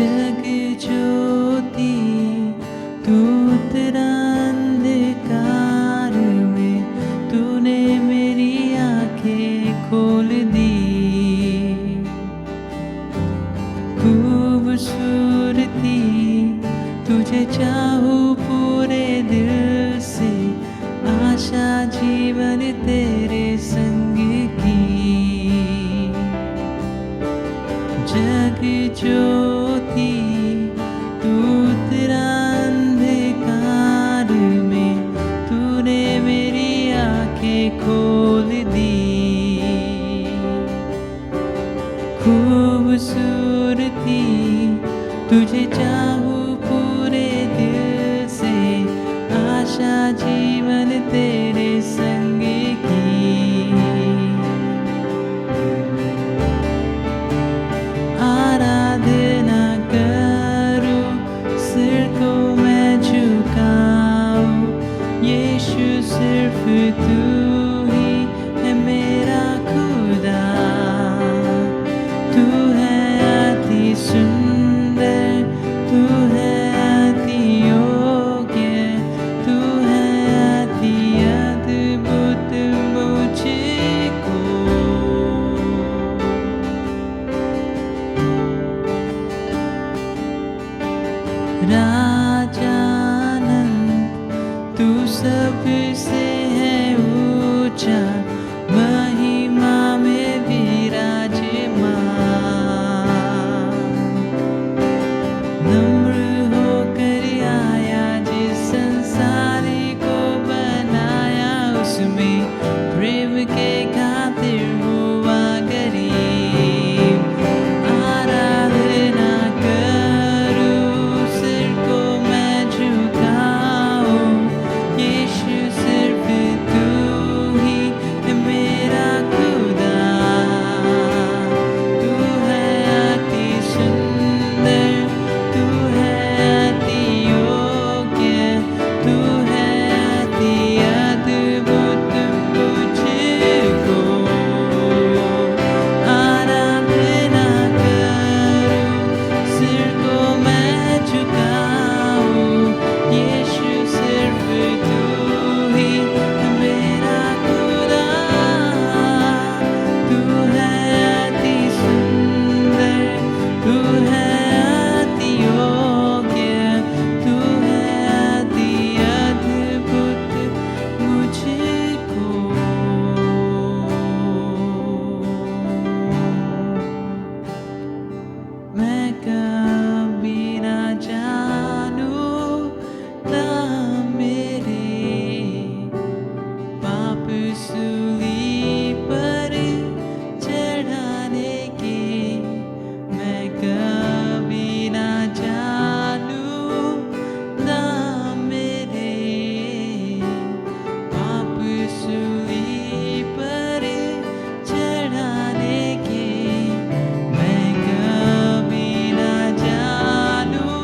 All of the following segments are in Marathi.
जग ज्योति तू तेरा अंधकार में तूने मेरी आंखें खोल दी। खूबसूरती तुझे चाहूं पूरे दिल से, आशा जीवन तेरे संग की। जग ज्योति तू तेरा अंधकार में तूने मेरी आंखें खोल दी। खूबसूरती तुझे चाहूं पूरे दिल से, आशा जीवन तेरे संग की। आराधना करूं, सिर को मैं झुकाऊं, यीशु सिर्फ तू ही है मेरा खुदा। तू है अति सुंदर, तू है अति योग्य, तू है अति अद्भुत मुझको। राजानंद तू सबसे है ऊंचा, महिमा में विराजमान। नम्र होकर आया, जिस संसार को बनाया, उसमें प्रेम के खातिर हुआ गरीब। आराधना करूं, सिर को मैं झुकाऊं, यीशु सिर्फ तू ही है मेरा खुदा। तू है अति सुंदर, तू है अति योग्य, तू है अति अद्भुत मुझको। आराधना करूं, सिर को मैं झुकाऊं, यीशु सिर्फ तू ही है मेरा खुदा। तू है अति सुंदर, तू है अति योग्य, तू है अति अद्भुत मुझको। मैं कभी ना जानूं ता मेरे पाप सूली पर चढ़ाने के। मैं कभी ना जानूं ता मेरे पाप सूली पर चढ़ाने के। मैं कभी ना जानूं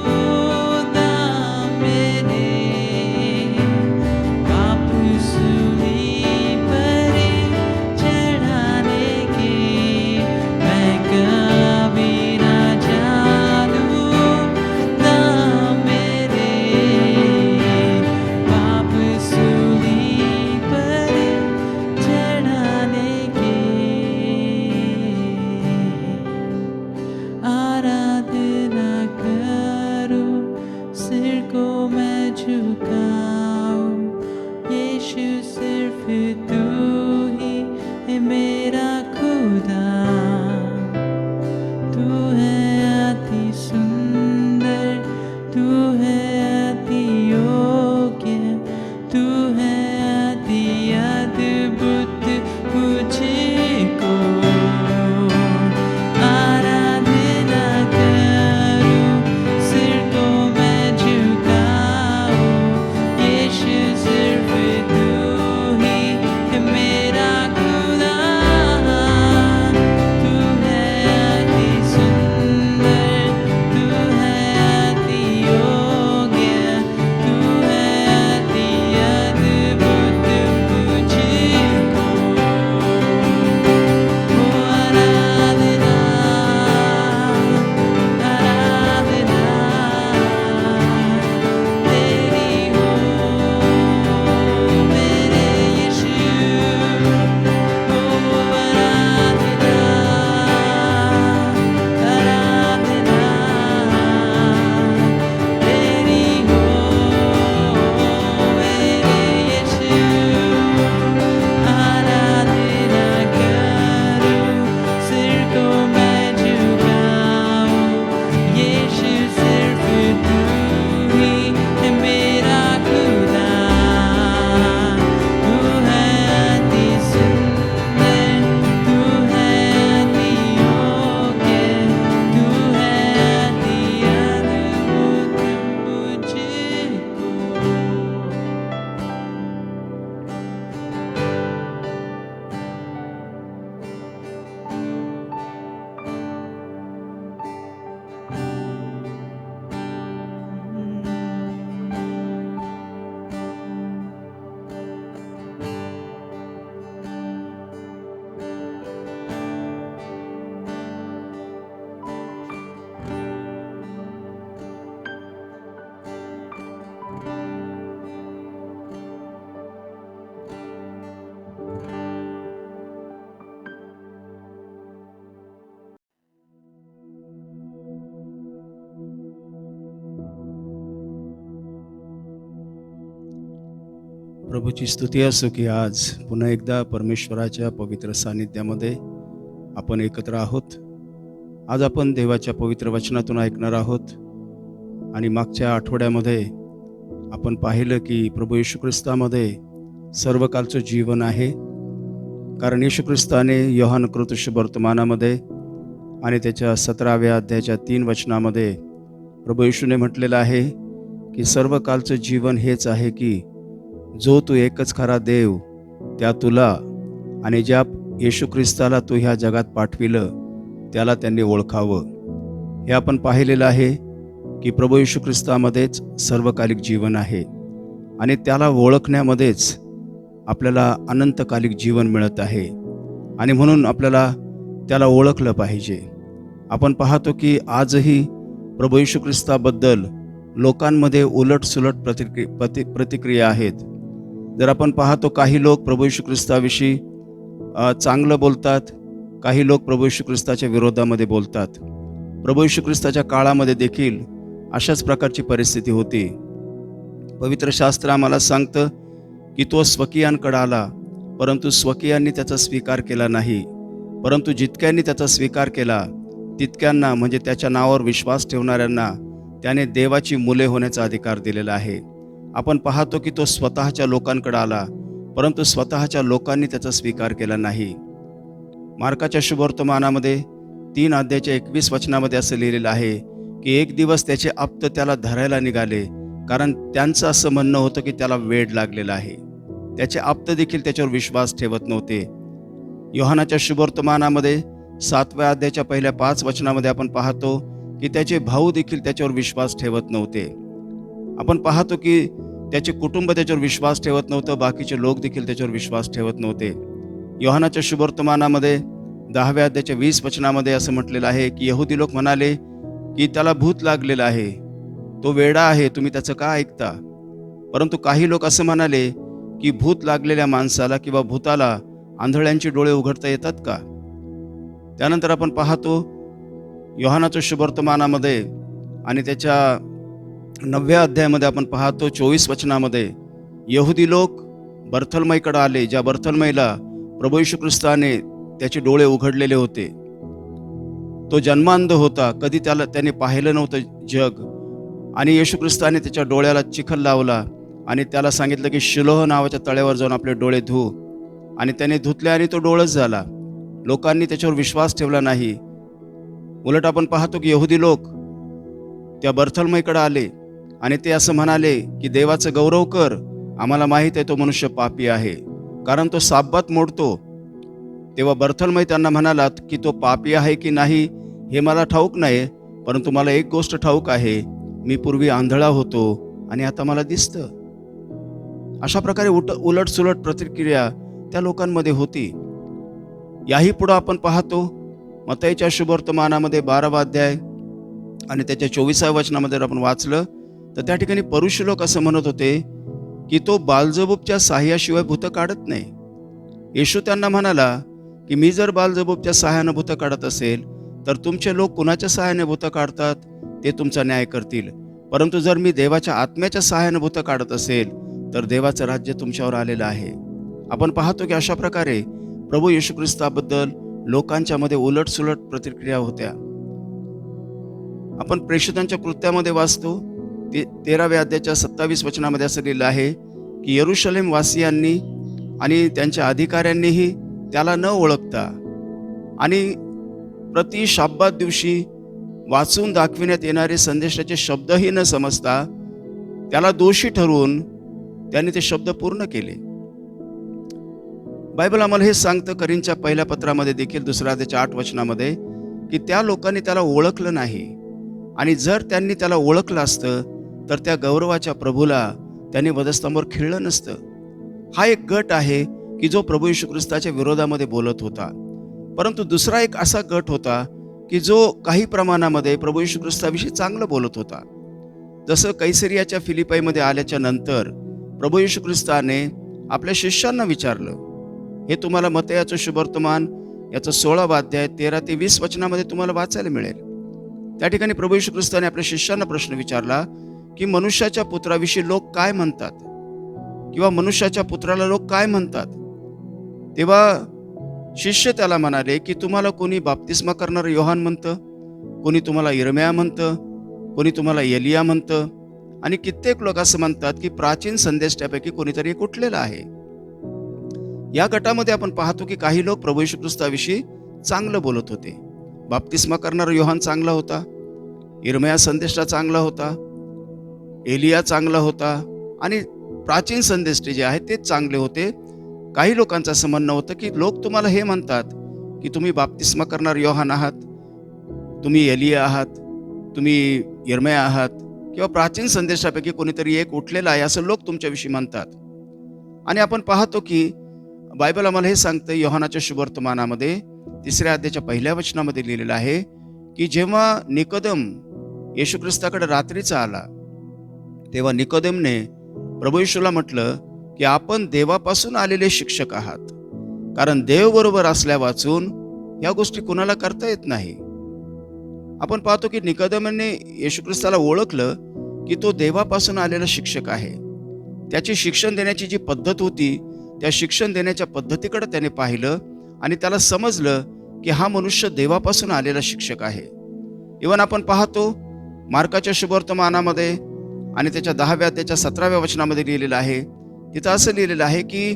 ता मेरे पाप सूली पर चढ़ाने के। मैं कभी ना जानूं ता मेरे पाप सूली पर चढ़ाने के। आराधना करूं, सिर को मैं झुकाऊं, यीशु सिर्फ तू ही है मेरा खुदा। तू है अति सुंदर, तू है अति योग्य, तू है अति अद्भुत मुझको। आराधना करूं, सिर को मैं झुकाऊं, प्रभूची स्तुती असो की आज पुन्हा एकदा परमेश्वराच्या पवित्र सानिध्यामध्ये आपण एकत्र आहोत. आज आपण देवाच्या पवित्र वचनातून ऐकणार आहोत. आणि मागच्या आठवड्यामध्ये आपण पाहिलं की प्रभू येशू ख्रिस्तामध्ये सर्वकालचं जीवन आहे. कारण येशू ख्रिस्ताने योहान कृत वर्तमानामध्ये आणि त्याच्या 17व्या अध्यायाच्या 3 वचनामध्ये प्रभू येशूने म्हटलेलं आहे की सर्वकालचं जीवन हेच आहे की जो तू एकच खरा देव त्या तुला आणि ज्या येशू ख्रिस्ताला तू ह्या जगात पाठविलं त्याला त्यांनी ओळखावं. हे आपण पाहिलेलं आहे की प्रभू येशू ख्रिस्तामध्येच सर्वकालिक जीवन आहे आणि त्याला ओळखण्यामध्येच आपल्याला अनंतकालिक जीवन मिळत आहे. आणि म्हणून आपल्याला त्याला ओळखलं पाहिजे. आपण पाहतो की आजही प्रभू येशू ख्रिस्ताबद्दल लोकांमध्ये उलटसुलट प्रतिक्रिया आहेत. जर आपण पाहतो काही लोक प्रभू येशू ख्रिस्ताविषयी चांगलं बोलतात, काही लोक प्रभू येशू ख्रिस्ताच्या विरोधामध्ये बोलतात. प्रभू येशू ख्रिस्ताच्या काळामध्ये देखील अशाच प्रकारची परिस्थिती होती. पवित्र शास्त्र आम्हाला सांगतं की तो स्वकीयांकडे आला, परंतु स्वकीयांनी त्याचा स्वीकार केला नाही. परंतु जितक्यांनी त्याचा स्वीकार केला तितक्यांना, म्हणजे त्याच्या नावावर विश्वास ठेवणाऱ्यांना त्याने देवाची मुले होण्याचा अधिकार दिलेला आहे. आपण पाहतो की तो स्वतःच्या लोकांकडे आला, परंतु स्वतःच्या लोकांनी त्याचा स्वीकार केला नाही. मार्काच्या शुभवर्तमानामध्ये 3 अध्यायाच्या 21 वचनामध्ये असं लिहिलेलं आहे की एक दिवस त्याचे आप्त त्याला धरायला निघाले, कारण त्यांचं असं म्हणणं होतं की त्याला वेड लागलेला आहे. त्याचे आप्त देखील त्याच्यावर विश्वास ठेवत नव्हते. योहानाच्या शुभवर्तमानामध्ये 7व्या अध्यायाच्या पहिल्या 5 वचनामध्ये आपण पाहतो की त्याचे भाऊ देखील त्याच्यावर विश्वास ठेवत नव्हते. आपण पाहतो की त्याचे कुटुंब त्याच्यावर विश्वास ठेवत नव्हतं, बाकीचे लोक देखील त्याच्यावर विश्वास ठेवत नव्हते. योहानाच्या शुभवर्तमानामध्ये 10व्या अध्यायाच्या 20 वचनामध्ये असं म्हटलेलं आहे की यहुदी लोक म्हणाले की त्याला भूत लागलेलं आहे, तो वेडा आहे, तुम्ही त्याचं का ऐकता? परंतु काही लोक असं म्हणाले की भूत लागलेल्या माणसाला किंवा भूताला आंधळ्यांचे डोळे उघडता येतात का? त्यानंतर आपण पाहतो योहानाच्या शुभवर्तमानामध्ये आणि त्याच्या 9व्या अध्यायामध्ये आपण पाहतो 24 वचनामध्ये यहुदी लोक बर्थलमईकडे आले, ज्या बर्थलमईला प्रभू येशू ख्रिस्ताने त्याचे डोळे उघडलेले होते. तो जन्मांध होता, कधी त्याने पाहिलं नव्हतं जग. आणि येशू ख्रिस्ताने त्याच्या डोळ्याला चिखल लावला आणि त्याला सांगितलं की शिलोह नावाच्या तळ्यावर जाऊन आपले डोळे धु. आणि त्याने धुतले आणि तो डोळस झाला. लोकांनी त्याच्यावर विश्वास ठेवला नाही. उलट आपण पाहतो की यहुदी लोक त्या बर्थलमईकडे आले आणि ते असं म्हणाले की देवाचं गौरव कर, आम्हाला माहीत आहे तो मनुष्य पापी आहे, कारण तो साब्बात मोडतो. तेव्हा बर्थलमई त्यांना म्हणाला की तो पापी आहे की नाही हे मला ठाऊक नाही, परंतु मला एक गोष्ट ठाऊक आहे, मी पूर्वी आंधळा होतो आणि आता मला दिसतं. अशा प्रकारे उलटसुलट प्रतिक्रिया त्या लोकांमध्ये होती. याही पुढं आपण पाहतो मत्तईच्या शुभवर्तमानामध्ये 12वा अध्याय आणि त्याच्या 24व्या वचनामध्ये आपण वाचलं तर त्या ठिकाणी परुष लोक असं म्हणत होते की तो बालजबूबच्या साह्याशिवाय भूतं काढत नाही. येशू त्यांना म्हणाला की मी जर बालजबूबच्या साह्यानं भूतं काढत असेल तर तुमचे लोक कुणाच्या साह्याने भूतं काढतात ते तुमचा न्याय करतील. परंतु जर मी देवाच्या आत्म्याच्या साह्यानं भूतं काढत असेल तर देवाचं राज्य तुमच्यावर आलेलं आहे. आपण पाहतो की अशा प्रकारे प्रभू येशू ख्रिस्ताबद्दल लोकांच्या मध्ये उलटसुलट प्रतिक्रिया होत्या. आपण प्रेषितांच्या कृत्यामध्ये वाचतो 13व्या अध्यायाच्या 27 वचनामध्ये असं लिहिलं आहे की यरूशलेम वासियांनी आणि त्यांच्या अधिकाऱ्यांनीही त्याला न ओळखता आणि प्रति शाब्बात दिवशी वाचून दाखविण्यात येणारे संदेशाचे शब्दही न समजता त्याला दोषी ठरवून त्यांनी ते शब्द पूर्ण केले. बायबल आम्हाला हे सांगतं करींच्या पहिल्या पत्रामध्ये देखील 2 अध्यायाच्या 8 वचनामध्ये की त्या लोकांनी त्याला ओळखलं नाही. आणि जर त्यांनी त्याला ओळखलं असतं तर त्या गौरवाच्या प्रभूला त्यांनी वधस्तंभावर खिळलं नसतं. हा एक गट आहे की जो प्रभू येशू ख्रिस्ताच्या विरोधामध्ये बोलत होता. परंतु दुसरा एक असा गट होता की जो काही प्रमाणामध्ये प्रभू येशू ख्रिस्ताविषयी चांगलं बोलत होता. जसं कैसरियाच्या फिलिपाईमध्ये आल्याच्या नंतर प्रभू येशू ख्रिस्ताने आपल्या शिष्यांना विचारलं. हे तुम्हाला मत्तईचं शुभवर्तमान याचं 16वा अध्याय 13 ते 20 वचनामध्ये तुम्हाला वाचायला मिळेल. त्या ठिकाणी प्रभू येशू ख्रिस्ताने आपल्या शिष्यांना प्रश्न विचारला की मनुष्याच्या पुत्राविषयी लोक काय म्हणतात? किंवा मनुष्याच्या पुत्राला लोक काय म्हणतात? तेव्हा शिष्य त्याला म्हणाले की तुम्हाला कोणी बाप्तिस्मा करणारं योहान म्हणतं, कोणी तुम्हाला यिर्मया म्हणतं, कोणी तुम्हाला एलिया म्हणतं, आणि कित्येक लोक असं म्हणतात की प्राचीन संदेष्टापैकी कोणीतरी एक उठलेला आहे. या गटामध्ये आपण पाहतो की काही लोक प्रभू येशू ख्रिस्ताविषयी चांगलं बोलत होते. बाप्तिस्मा करणारा योहान चांगला होता, यिर्मया संदेष्टा चांगला होता, एलिया चांगला होता, आणि प्राचीन संदेष्टे जे आहेत तेच चांगले होते. काही लोकांचं असं म्हणणं होतं की लोक तुम्हाला हे म्हणतात की तुम्ही बाप्तिस्मा करणार योहान आहात, तुम्ही एलिया आहात, तुम्ही यिर्मया आहात, किंवा प्राचीन संदेशापैकी कोणीतरी एक उठलेला आहे असं लोक तुमच्याविषयी म्हणतात. आणि आपण पाहतो की बायबल आम्हाला हे सांगतं, योहानाच्या शुभवर्तमानामध्ये 3 अध्यायाच्या 1 वचनामध्ये लिहिलेलं आहे की जेव्हा निकोदेम येशू ख्रिस्ताकडे रात्रीचा आला, तेव्हा निकोदेमने प्रभू येशूला म्हटलं की आपण देवापासून आलेले शिक्षक आहात, कारण देव बरोबर असल्या वाचून या गोष्टी कुणाला करता येत नाही. आपण पाहतो की निकोदेमने येशू ख्रिस्ताला ओळखलं की तो देवापासून आलेला शिक्षक आहे. त्याची शिक्षण देण्याची जी पद्धत होती, त्या शिक्षण देण्याच्या पद्धतीकडे त्याने पाहिलं आणि त्याला समजलं की हा मनुष्य देवापासून आलेला शिक्षक आहे. इव्हन आपण पाहतो मार्काच्या शुभवर्तमानामध्ये आणि त्याच्या 10व्या त्याच्या 17व्या वचनामध्ये लिहिलेलं आहे. तिथं असं लिहिलेलं आहे की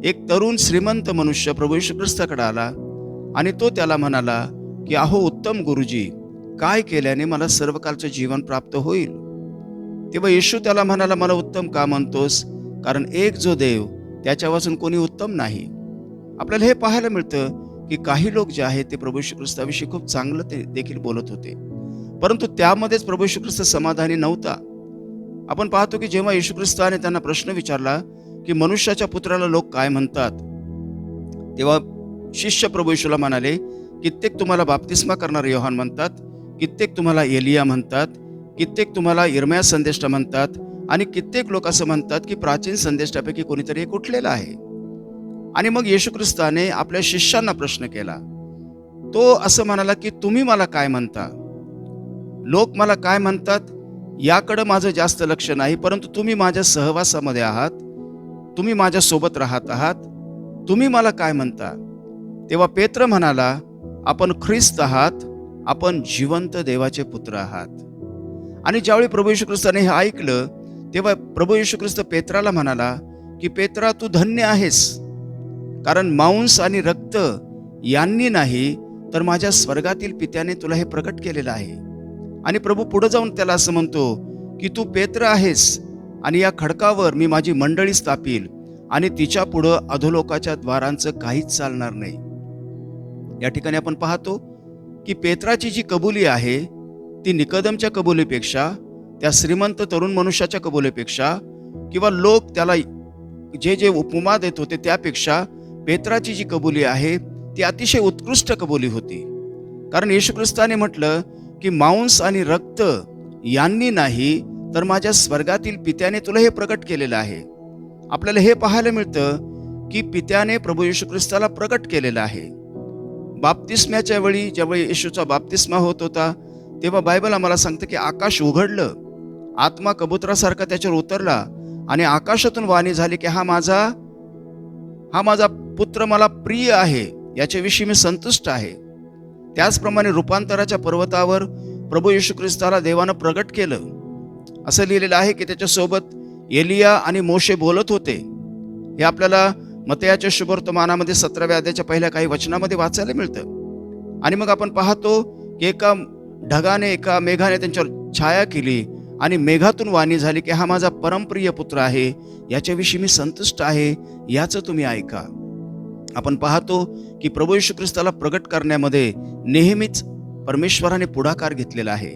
एक तरुण श्रीमंत मनुष्य प्रभू येशू ख्रिस्ताकडे आला आणि तो त्याला म्हणाला की अहो उत्तम गुरुजी, काय केल्याने मला सर्वकालचं जीवन प्राप्त होईल? तेव्हा येशू त्याला म्हणाला, मला उत्तम का म्हणतोस? कारण एक जो देव, त्याच्या वाचून कोणी उत्तम नाही. आपल्याला हे पाहायला मिळतं की काही लोक जे आहेत ते प्रभू येशू ख्रिस्ताविषयी खूप चांगलं ते देखील बोलत होते, परंतु त्यामध्येच प्रभू येशू ख्रिस्त समाधानी नव्हता. आपण पाहतो की जेव्हा येशू ख्रिस्ताने त्यांना प्रश्न विचारला की मनुष्याच्या पुत्राला लोक काय म्हणतात, तेव्हा शिष्य प्रभू येशूला म्हणाले, कित्येक तुम्हाला बाप्तिस्मा करणारे योहान म्हणतात, कित्येक तुम्हाला एलिया म्हणतात, कित्येक तुम्हाला यिर्मया संदेष्टा म्हणतात, आणि कित्येक लोक असं म्हणतात की प्राचीन संदेष्टापैकी कोणीतरी एक उठलेला आहे. आणि मग येशू ख्रिस्ताने आपल्या शिष्यांना प्रश्न केला. तो असं म्हणाला की तुम्ही मला काय म्हणता? लोक मला काय म्हणतात याकडे माझं जास्त लक्ष नाही, परंतु तुम्ही माझ्या सहवासामध्ये आहात, तुम्ही माझ्या सोबत राहत आहात, तुम्ही मला काय म्हणता? तेव्हा पेत्र म्हणाला, आपण ख्रिस्त आहात, आपण जिवंत देवाचे पुत्र आहात. आणि ज्यावेळी प्रभू येशू ख्रिस्ताने हे ऐकलं, तेव्हा प्रभू येशू ख्रिस्त पेत्राला म्हणाला की पेत्रा, तू धन्य आहेस, कारण मांस आणि रक्त यांनी नाही, तर माझ्या स्वर्गातील पित्याने तुला हे प्रकट केलेलं आहे. आणि प्रभू पुढे जाऊन त्याला असं म्हणतो की तू पेत्र आहेस, आणि या खडकावर मी माझी मंडळी स्थापील, आणि तिच्या पुढं अधोलोकाच्या द्वारांचं काहीच चालणार नाही. या ठिकाणी आपण पाहतो की पेत्राची जी कबुली आहे ती निकोदेमच्या कबुलीपेक्षा, त्या श्रीमंत तरुण मनुष्याच्या कबुलीपेक्षा, किंवा लोक त्याला जे जे उपमा देत होते त्यापेक्षा पेत्राची जी कबुली आहे ती अतिशय उत्कृष्ट कबुली होती. कारण येशू ख्रिस्ताने म्हटलं की मांस आणि रक्त यांनी नाही, तर माझ्या स्वर्गातील पित्याने तुला हे प्रकट केलेलं आहे. आपल्याला हे पाहायला मिळतं की पित्याने प्रभू येशू ख्रिस्ताला प्रकट केलेलं आहे. बाप्तिस्म्याच्या वेळी ज्यावेळी येशूचा बाप्तिस्मा होत होता, तेव्हा बायबल आम्हाला सांगतं की आकाश उघडलं, आत्मा कबुतरासारखा त्याच्यावर उतरला, आणि आकाशातून वाणी झाली की हा माझा पुत्र मला प्रिय आहे, याच्याविषयी मी संतुष्ट आहे. त्याचप्रमाणे रूपांतराच्या पर्वतावर प्रभू येशू ख्रिस्ताला देवानं प्रगट केलं. असं लिहिलेलं आहे की त्याच्यासोबत एलिया आणि मोशे बोलत होते. हे आपल्याला मत्तयाच्या शुभवर्तमानामध्ये 17व्या अध्यायाच्या पहिल्या काही वचनामध्ये वाचायला मिळतं. आणि मग आपण पाहतो की एका ढगाने, एका मेघाने त्यांच्यावर छाया केली, आणि मेघातून वाणी झाली की हा माझा परमप्रिय पुत्र आहे, याच्याविषयी मी संतुष्ट आहे, याचं तुम्ही ऐका. आपण पाहतो की प्रभू येशू ख्रिस्ताला प्रगट करण्यामध्ये नेहमीच परमेश्वराने पुढाकार घेतलेला आहे.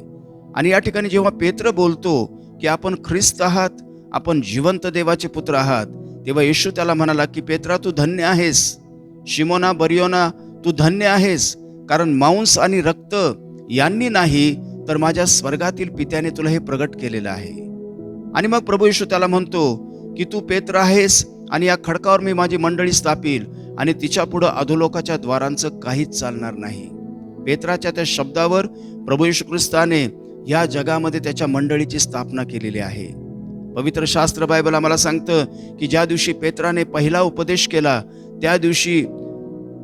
आणि या ठिकाणी जेव्हा पेत्र बोलतो की आपण ख्रिस्त आहात, आपण जिवंत देवाचे पुत्र आहात, तेव्हा येशू त्याला म्हणाला की पेत्रा, तू धन्य आहेस, शिमोना बरियोना, तू धन्य आहेस, कारण मांस आणि रक्त यांनी नाही, तर माझ्या स्वर्गातील पित्याने तुला हे प्रगट केलेलं आहे. आणि मग प्रभू येशू त्याला म्हणतो की तू पेत्र आहेस, आणि या खडकावर मी माझी मंडळी स्थापील, आणि तिच्या पुढं अधोलोकाच्या द्वारांचं काहीच चालणार नाही. पेत्राच्या त्या शब्दावर प्रभू येशू ख्रिस्ताने या जगामध्ये त्याच्या मंडळीची स्थापना केलेली आहे. पवित्र शास्त्र बायबल आम्हाला सांगतं की ज्या दिवशी पेत्राने पहिला उपदेश केला त्या दिवशी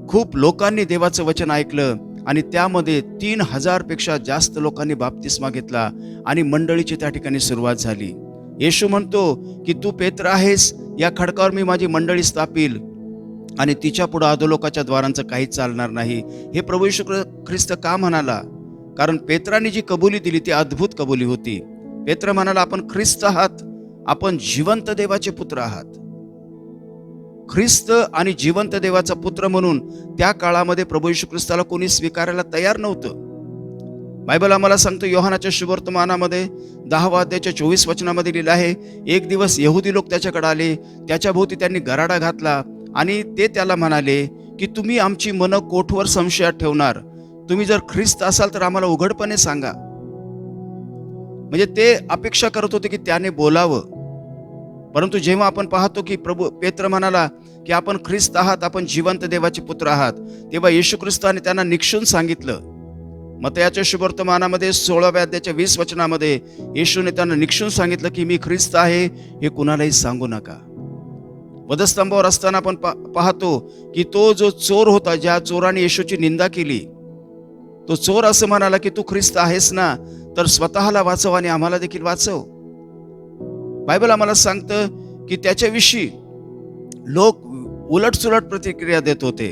खूप लोकांनी देवाचं वचन ऐकलं आणि त्यामध्ये 3,000 पेक्षा जास्त लोकांनी बाप्तिस्मा घेतला आणि मंडळीची त्या ठिकाणी सुरुवात झाली. येशू म्हणतो की तू पेत्र आहेस, या खडकावर मी माझी मंडळी स्थापील आणि तिच्या पुढे अधोलोकाच्या द्वारांचं काहीच चालणार नाही. हे प्रभू येशू ख्रिस्त का म्हणाला? कारण पेत्राने जी कबुली दिली ती अद्भुत कबुली होती. पेत्र म्हणाला, आपण ख्रिस्त आहात, आपण जिवंत देवाचे पुत्र आहात. ख्रिस्त आणि जिवंत देवाचा पुत्र म्हणून त्या काळामध्ये प्रभू येशू ख्रिस्ताला कोणी स्वीकारायला तयार नव्हतं. बायबल आम्हाला सांगतो योहानाच्या शुभवर्तमानामध्ये 10व्या अध्यायाच्या 24 वचनामध्ये लिहिलं आहे, एक दिवस यहुदी लोक त्याच्याकडे आले, त्याच्या भोवती त्यांनी गराडा घातला आणि ते त्याला म्हणाले की तुम्ही आमची मनं कोठवर संशयात ठेवणार? तुम्ही जर ख्रिस्त असाल तर आम्हाला उघडपणे सांगा. म्हणजे ते अपेक्षा करत होते की त्याने बोलावं. परंतु जेव्हा आपण पाहतो की प्रभू पेत्र म्हणाला की आपण ख्रिस्त आहात, आपण जिवंत देवाचे पुत्र आहात, तेव्हा येशू ख्रिस्ताने त्यांना निक्षून सांगितलं. मत्तयाच्या शुभवर्तमानामध्ये 16व्या अध्यायाच्या 20 वचनामध्ये येशूने त्यांना निक्षून सांगितलं की मी ख्रिस्त आहे हे कुणालाही सांगू नका. वधस्तंभावर असताना आपण पाहतो की तो जो चोर होता, ज्या चोराने येशूची निंदा केली, तो चोर असं म्हणाला की तू ख्रिस्त आहेस ना, तर स्वतःला वाचव आणि आम्हाला देखील वाचव. बायबल आम्हाला सांगतं की त्याच्याविषयी लोक उलटसुलट प्रतिक्रिया देत होते.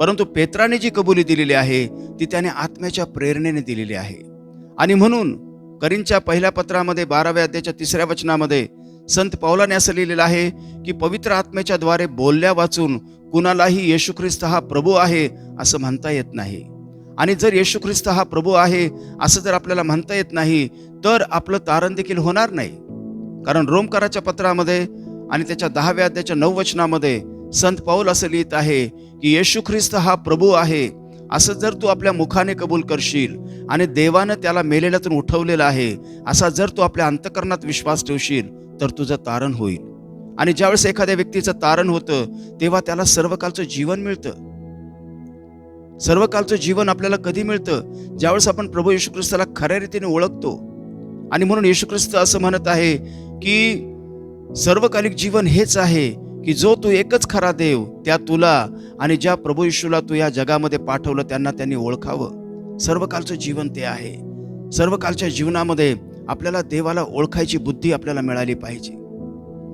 परंतु पेत्राने जी कबुली दिलेली आहे ती त्याने आत्म्याच्या प्रेरणेने दिलेली आहे. आणि म्हणून करींच्या पहिल्या पत्रामध्ये 12व्या अध्यायाच्या 3ऱ्या वचनामध्ये संत पौलाने असं लिहिलेलं आहे की पवित्र आत्म्याच्या द्वारे बोलल्या वाचून कुणालाही येशू ख्रिस्त हा प्रभू आहे असं म्हणता येत नाही. आणि जर येशू ख्रिस्त हा प्रभू आहे असं जर आपल्याला म्हणता येत नाही तर आपलं तारण देखील होणार नाही. कारण रोमकाराच्या पत्रामध्ये आणि त्याच्या 10व्या अध्यायाच्या 9 वचनामध्ये संत पौल असं लिहित आहे की येशू ख्रिस्त हा प्रभू आहे असं जर तू आपल्या मुखाने कबूल करशील आणि देवानं त्याला मेलेल्यातून उठवलेलं आहे असा जर तू आपल्या अंतःकरणात विश्वास ठेवशील तर तुझं तारण होईल. आणि ज्यावेळेस एखाद्या व्यक्तीचं तारण होतं तेव्हा त्याला सर्वकालचं जीवन मिळतं. सर्वकालचं जीवन आपल्याला कधी मिळतं? ज्यावेळेस आपण प्रभू येशू ख्रिस्ताला खऱ्या रीतीने ओळखतो. आणि म्हणून येशू ख्रिस्त असं म्हणत आहे की सर्वकालिक जीवन हेच आहे की जो तू एकच खरा देव त्या तुला आणि ज्या प्रभू येशूला तू या जगामध्ये पाठवलं त्यांना त्यांनी ओळखावं. सर्वकालचं जीवन ते आहे. सर्वकालच्या जीवनामध्ये आपल्याला देवाला ओळखायची बुद्धी आपल्याला मिळाली पाहिजे.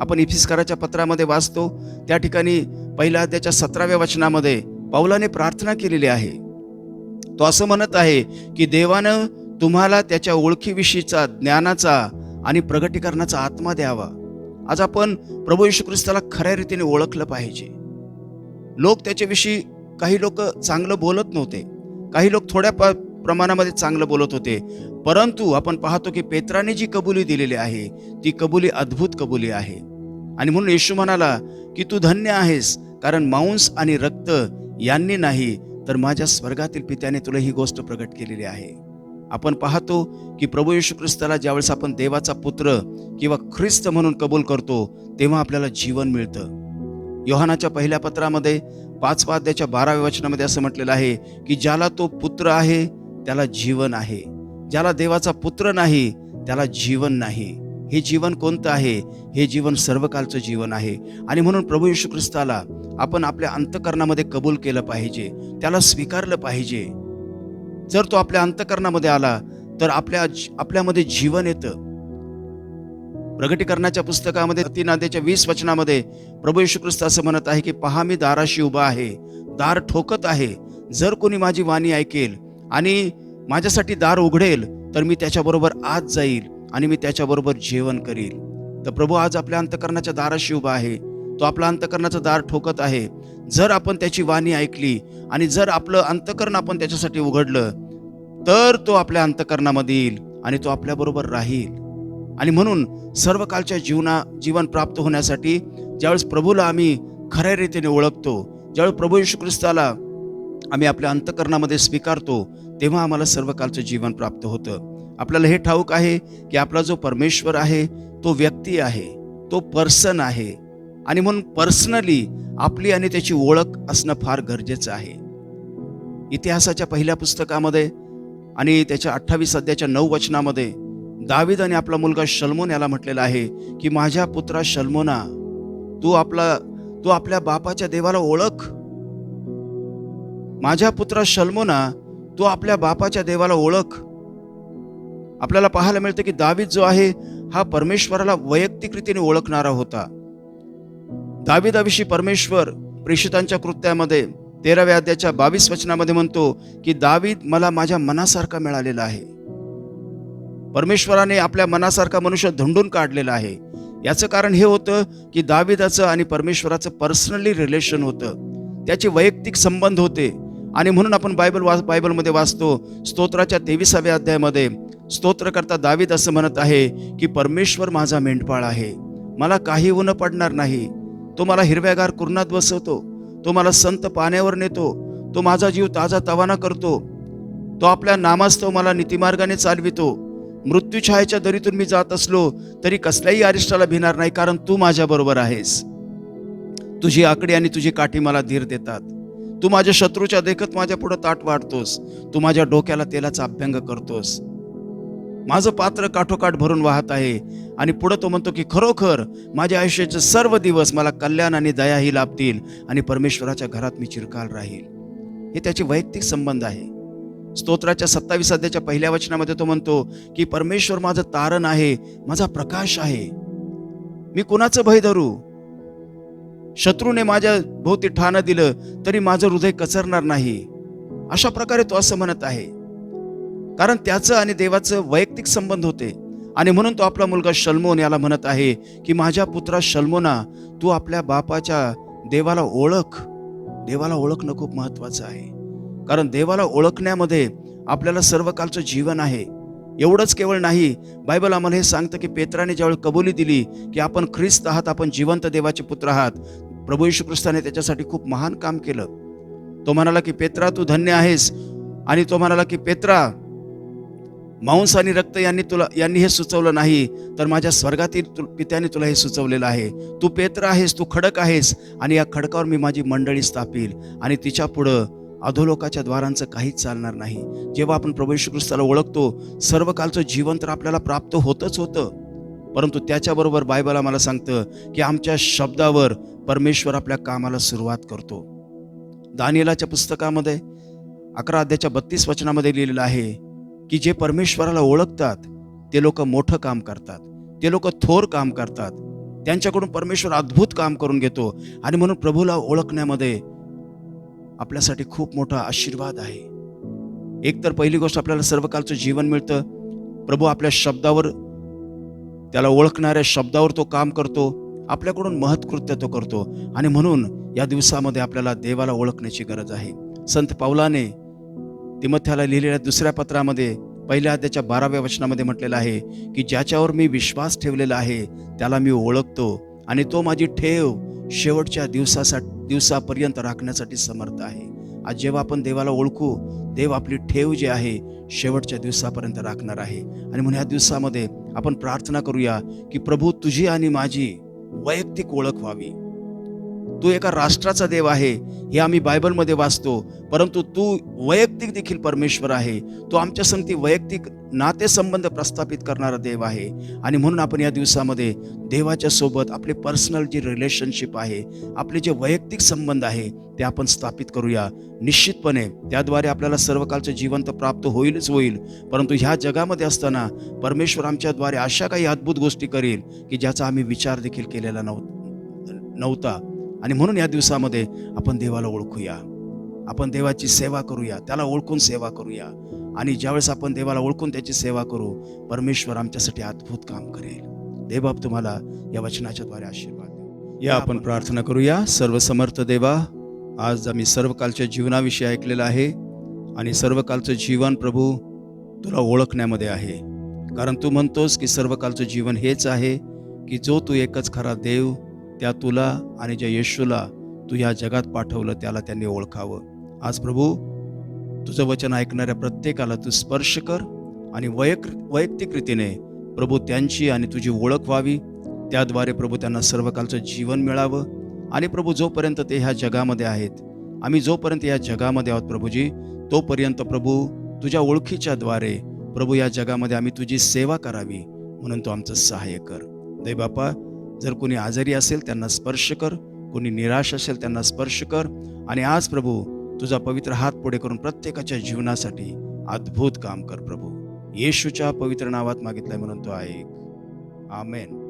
आपण इफिसकाराच्या पत्रामध्ये वाचतो त्या ठिकाणी पहिल्या अध्यायाच्या 17व्या वचनामध्ये पौलाने प्रार्थना केलेली आहे. तो असं म्हणत आहे की देवानं तुम्हाला त्याच्या ओळखीविषयीचा ज्ञानाचा आणि प्रगटीकरणाचा आत्मा द्यावा. आज आपण प्रभू येशू ख्रिस्ताला खऱ्या रीतीने ओळखलं पाहिजे. लोक त्याच्याविषयी काही लोक चांगलं बोलत नव्हते, काही लोक थोड्या प्रमाणामध्ये चांगलं बोलत होते. परंतु आपण पाहतो की पेत्राने जी कबुली दिलेली आहे ती कबुली अद्भुत कबुली आहे. आणि म्हणून येशू म्हणाला की तू धन्य आहेस, कारण मांस आणि रक्त यांनी नाही तर माझ्या स्वर्गातील पित्याने तुला ही गोष्ट प्रगट केलेली आहे. आपण पाहतो की प्रभू येशू ख्रिस्ताला ज्यावेळेस आपण देवाचा पुत्र किंवा ख्रिस्त म्हणून कबूल करतो तेव्हा आपल्याला जीवन मिळतं. योहानाच्या पहिल्या पत्रामध्ये 5व्या अध्यायाच्या 12व्या वचनामध्ये असं म्हटलेलं आहे की ज्याला तो पुत्र आहे त्याला जीवन आहे, ज्याला देवाचा पुत्र नाही त्याला जीवन नाही. हे जीवन कोणतं आहे? हे जीवन सर्वकालचं जीवन आहे. आणि म्हणून प्रभू येशू ख्रिस्ताला आपण आपल्या अंतःकरणामध्ये कबूल केलं पाहिजे, त्याला स्वीकारलं पाहिजे. जर तो आपल्या अंतःकरणामध्ये आला तर आपल्यामध्ये जीवन येतं. प्रगटीकरणाच्या पुस्तकामध्ये 3 अध्यायाच्या 20 वचनामध्ये प्रभू येशू ख्रिस्त असं म्हणत आहे की पहा मी दाराशी उभा आहे, दार ठोकत आहे. जर कोणी माझी वाणी ऐकेल आणि माझ्यासाठी दार उघडेल तर मी त्याच्याबरोबर आत जाईल आणि मी त्याच्याबरोबर जेवण करील. तर प्रभू आज आपल्या अंतःकरणाच्या दाराशी उभा आहे. तो आपला अंतःकरणाचं दार ठोकत आहे. जर आपण त्याची वाणी ऐकली आणि जर आपलं अंतःकरण आपण त्याच्यासाठी उघडलं तर तो आपल्या अंतःकरणामध्ये येईल आणि तो आपल्याबरोबर राहील. आणि म्हणून सर्वकालच्या जीवन प्राप्त होण्यासाठी ज्यावेळेस प्रभूला आम्ही खऱ्या रीतीने ओळखतो, ज्यावेळेस प्रभू येशू ख्रिस्ताला आम्ही आपल्या अंतःकरणामध्ये स्वीकारतो तेव्हा आम्हाला सर्वकालचं जीवन प्राप्त होतं. आपल्याला हे ठाऊक आहे की आपला जो परमेश्वर आहे तो व्यक्ती आहे, तो पर्सन आहे. आणि म्हणून पर्सनली आपली आणि त्याची ओळख असणं फार गरजेचं आहे. इतिहासाच्या पहिल्या पुस्तकामध्ये आणि त्याच्या 28 अध्यायाच्या 9 वचनामध्ये दावीद आणि आपला मुलगा शल्मोन याला म्हटलेलं आहे की माझ्या पुत्रा शल्मोना, तू आपल्या बापाच्या देवाला ओळख. माझ्या पुत्रा शल्मोना, तू आपल्या बापाच्या देवाला ओळख. आपल्याला पाहायला मिळतं की दावीद जो आहे हा परमेश्वराला वैयक्तिक रीतीने ओळखणारा होता. दावीदाविषयी परमेश्वर प्रेषितांच्या कृत्यामध्ये 13व्या अध्यायाच्या 22 वचनामध्ये म्हणतो की दावीद मला माझ्या मनासारखा मिळालेला आहे. परमेश्वराने आपल्या मनासारखा मनुष्य धुंडून काढलेला आहे. याचं कारण हे होतं की दावीदाचं आणि परमेश्वराचं पर्सनली रिलेशन होतं, त्याचे वैयक्तिक संबंध होते. आणि म्हणून आपण बायबलमध्ये वाचतो, स्तोत्राच्या 23व्या अध्यायामध्ये स्तोत्रकर्ता दावीद असं म्हणत आहे की परमेश्वर माझा मेंढपाळ आहे, मला काही ऊन पडणार नाही. तो मला हिरव्यागार कुरणात बसवतो, तो मला संत पाण्यावर नेतो, तो माझा जीव ताजा तवाना करतो. तो आपल्या नामास्तव मला नीतिमार्गाने चालवितो. मृत्यूछायेच्या दरीतून मी जात असलो तरी कसल्याही अरिष्टाला भिणार नाही, कारण तू माझ्या बरोबर आहेस. तुझी आकडी आणि तुझी काठी मला धीर देतात. तू माझ्या शत्रूच्या देखत माझ्या पुढे ताट वाढतोस. तू माझ्या डोक्याला तेलाचा अभ्यंग करतोस. माझं पात्र काठोकाठ भरून वाहत आहे. आणि पुढे तो म्हणतो की खरोखर माझ्या आयुष्याचे सर्व दिवस मला कल्याण आणि दयाही लाभतील आणि परमेश्वराच्या घरात मी चिरकाल राहील. हे त्याचे वैयक्तिक संबंध आहे. स्तोत्राच्या 27 अध्यायाच्या 1 वचनामध्ये तो म्हणतो की परमेश्वर माझं तारण आहे, माझा प्रकाश आहे, मी कुणाचं भय धरू. शत्रूने माझ्या भोवती ठाणं दिलं तरी माझं हृदय कचरणार नाही. अशा प्रकारे तो असं म्हणत आहे, कारण त्याचं आणि देवाचं वैयक्तिक संबंध होते. आणि म्हणून तो आपला मुलगा शल्मोन याला म्हणत आहे की माझ्या पुत्रा शल्मोना, तू आपल्या बापाच्या देवाला ओळख. देवाला ओळखणं खूप महत्वाचं आहे, कारण देवाला ओळखण्यामध्ये आपल्याला सर्व कालचं जीवन आहे. एवढंच केवळ नाही, बायबल आम्हाला हे सांगतं की पेत्राने ज्यावेळी कबुली दिली की आपण ख्रिस्त आहात, आपण जिवंत देवाचे पुत्र आहात, प्रभू येशू ख्रिस्ताने त्याच्यासाठी खूप महान काम केलं. तो म्हणाला की पेत्रा तू धन्य आहेस. आणि तो म्हणाला की पेत्रा, मांस आणि रक्त यांनी हे सुचवलं नाही, तर माझ्या स्वर्गातील पित्याने तुला हे सुचवलेलं आहे. तू पेत्रा आहेस, तू खडक आहेस, आणि या खडकावर मी माझी मंडळी स्थापील आणि तिच्या पुढं अधोलोकाच्या द्वारांचं काहीच चालणार नाही. जेव्हा आपण प्रभू येशू ख्रिस्ताला ओळखतो, सर्व कालचं जीवन तर आपल्याला प्राप्त होतच होतं, परंतु त्याच्याबरोबर बायबल आम्हाला सांगतं की आमच्या शब्दावर परमेश्वर आपल्या कामाला सुरुवात करतो. दानिएलाच्या पुस्तकामध्ये 11 अध्यायाच्या 32 वचनामध्ये लिहिलेलं आहे की जे परमेश्वराला ओळखतात ते लोक मोठं काम करतात, ते लोक थोर काम करतात, त्यांच्याकडून परमेश्वर अद्भुत काम करून घेतो. आणि म्हणून प्रभूला ओळखण्यामध्ये आपल्यासाठी खूप मोठा आशीर्वाद आहे. एक तर पहिली गोष्ट, आपल्याला सर्वकालचं जीवन मिळतं. प्रभू आपल्या शब्दावर, त्याला ओळखणाऱ्या शब्दावर तो काम करतो, आपल्याकडून महत्कृत्य तो करतो. आणि म्हणून या दिवसामध्ये आपल्याला देवाला ओळखण्याची गरज आहे. संत पौलाने तिमोथेला लिहिलेल्या 2 पत्रामध्ये 1 अध्यायाच्या 12व्या वचनामध्ये म्हटलेलं आहे की ज्याच्यावर मी विश्वास ठेवलेला आहे त्याला मी ओळखतो आणि तो माझी ठेव शेवटच्या दिवसापर्यंत राखण्यासाठी समर्थ आहे. आज जेव्हा आपण देवाला ओळखू, देव आपली ठेव जी आहे शेवटच्या दिवसापर्यंत राखणार आहे. आणि म्हणून या दिवसामध्ये आपण प्रार्थना करूया की प्रभू तुझी आणि माझी वैयक्तिक ओळख व्हावी. तू एका राष्ट्राचा देव आहे हे आम्ही बायबलमध्ये वाचतो, परंतु तू वैयक्तिक देखील परमेश्वर आहे. तू आमच्या संगती वैयक्तिक नातेसंबंध प्रस्थापित करणारा देव आहे. आणि म्हणून आपण या दिवसामध्ये देवाच्या सोबत आपले पर्सनल जे रिलेशनशिप आहे, आपले जे वैयक्तिक संबंध आहे ते आपण स्थापित करूया. निश्चितपणे त्याद्वारे आपल्याला सर्वकालचं जीवन तर प्राप्त होईलच होईल, परंतु ह्या जगामध्ये असताना परमेश्वर आमच्याद्वारे अशा काही अद्भुत गोष्टी करेल की ज्याचा आम्ही विचार देखील केलेला नव्हता. आणि म्हणून या दिवसामध्ये आपण देवाला ओळखूया, आपण देवाची सेवा करूया, त्याला ओळखून सेवा करूया. आणि ज्यावेळेस आपण देवाला ओळखून त्याची सेवा करू, परमेश्वर आमच्यासाठी अद्भुत काम करेल. देवबाप तुम्हाला या वचनाच्याद्वारे आशीर्वाद देऊ. या आपण प्रार्थना करूया. सर्वसमर्थ देवा, आज आम्ही सर्वकालच्या जीवनाविषयी ऐकलेलं आहे आणि सर्वकालचं जीवन प्रभू तुला ओळखण्यामध्ये आहे. कारण तू म्हणतोस की सर्वकालचं जीवन हेच आहे की जो तू एकच खरा देव, त्या तुला आणि ज्या येशूला तू या जगात पाठवलं त्याला त्यांनी ओळखावं. आज प्रभू तुझं वचन ऐकणाऱ्या प्रत्येकाला तू स्पर्श कर आणि वैयक्तिक रीतीने प्रभू त्यांची आणि तुझी ओळख व्हावी. त्याद्वारे प्रभू त्यांना सर्वकालचं जीवन मिळावं. आणि प्रभू जोपर्यंत ते ह्या जगामध्ये आहेत, आम्ही जोपर्यंत या जगामध्ये आहोत प्रभूजी, तोपर्यंत प्रभू तुझ्या ओळखीच्या द्वारे प्रभू या जगामध्ये आम्ही तुझी सेवा करावी म्हणून तू आमचं सहाय्य कर. देवबापा, जर कोणी आजारी असेल त्यांना स्पर्श कर, कोणी निराश असेल त्यांना स्पर्श कर. आणि आज प्रभू तुझा पवित्र हात पुढे करून प्रत्येकाच्या जीवनासाठी अद्भुत काम कर प्रभू. येशूच्या पवित्र नावात मागितलंय म्हणून तो ऐक. आमेन.